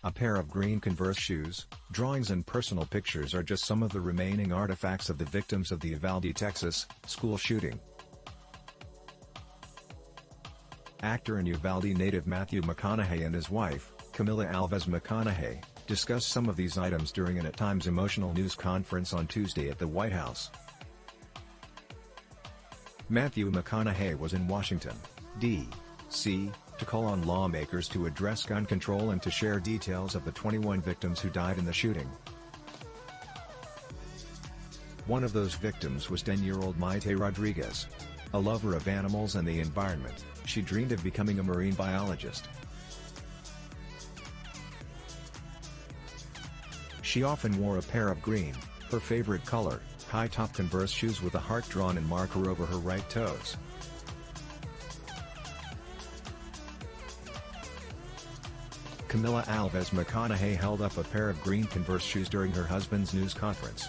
A pair of green Converse shoes, drawings and personal pictures are just some of the remaining artifacts of the victims of the Uvalde, Texas, school shooting. Actor and Uvalde native Matthew McConaughey and his wife, Camila Alves McConaughey, discussed some of these items during an at times emotional news conference on Tuesday at the White House. Matthew McConaughey was in Washington, D.C., to call on lawmakers to address gun control and to share details of the 21 victims who died in the shooting. One of those victims was 10-year-old Maite Rodriguez. A lover of animals and the environment, she dreamed of becoming a marine biologist. She often wore a pair of green, her favorite color, high-top Converse shoes with a heart drawn in marker over her right toes. Camila Alves McConaughey held up a pair of green Converse shoes during her husband's news conference.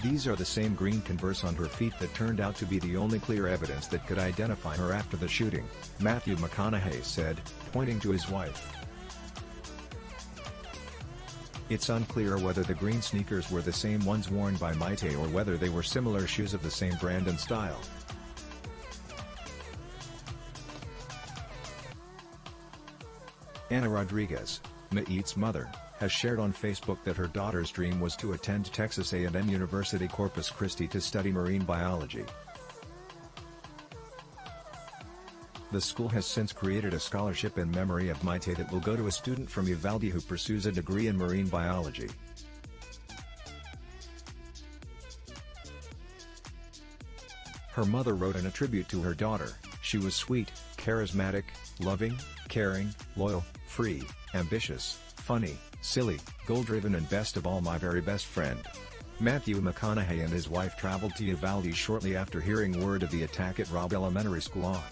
These are the same green Converse on her feet that turned out to be the only clear evidence that could identify her after the shooting, Matthew McConaughey said, pointing to his wife. It's unclear whether the green sneakers were the same ones worn by Maite or whether they were similar shoes of the same brand and style. Anna Rodriguez, Maite's mother, has shared on Facebook that her daughter's dream was to attend Texas A&M University Corpus Christi to study marine biology. The school has since created a scholarship in memory of Maite that will go to a student from Uvalde who pursues a degree in marine biology. Her mother wrote in a tribute to her daughter, "She was sweet, charismatic, loving, caring, loyal, free, ambitious, funny, silly, goal-driven and best of all my very best friend." Matthew McConaughey and his wife traveled to Uvalde shortly after hearing word of the attack at Robb Elementary School on.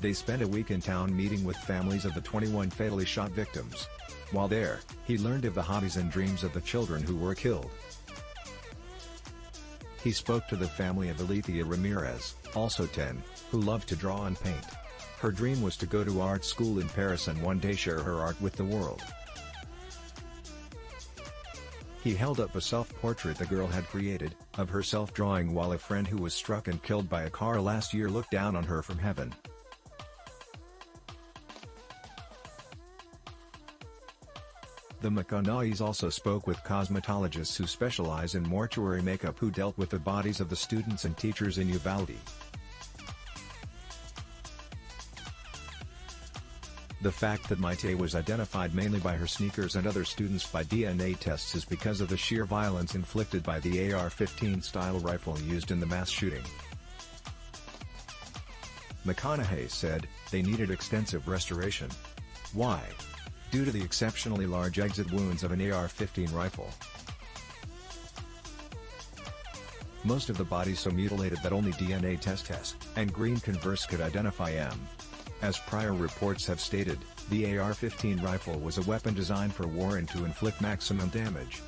They spent a week in town meeting with families of the 21 fatally shot victims. While there, he learned of the hobbies and dreams of the children who were killed. He spoke to the family of Alethea Ramirez, also 10, who loved to draw and paint. Her dream was to go to art school in Paris and one day share her art with the world. He held up a self-portrait the girl had created, of herself drawing while a friend who was struck and killed by a car last year looked down on her from heaven. The McConaughey's also spoke with cosmetologists who specialize in mortuary makeup who dealt with the bodies of the students and teachers in Uvalde. The fact that Maite was identified mainly by her sneakers and other students by DNA tests is because of the sheer violence inflicted by the AR-15 style rifle used in the mass shooting. McConaughey said, "They needed extensive restoration. Why? Due to the exceptionally large exit wounds of an AR-15 rifle. Most of the bodies so mutilated that only DNA tests and green Converse could identify them." As prior reports have stated, the AR-15 rifle was a weapon designed for war and to inflict maximum damage.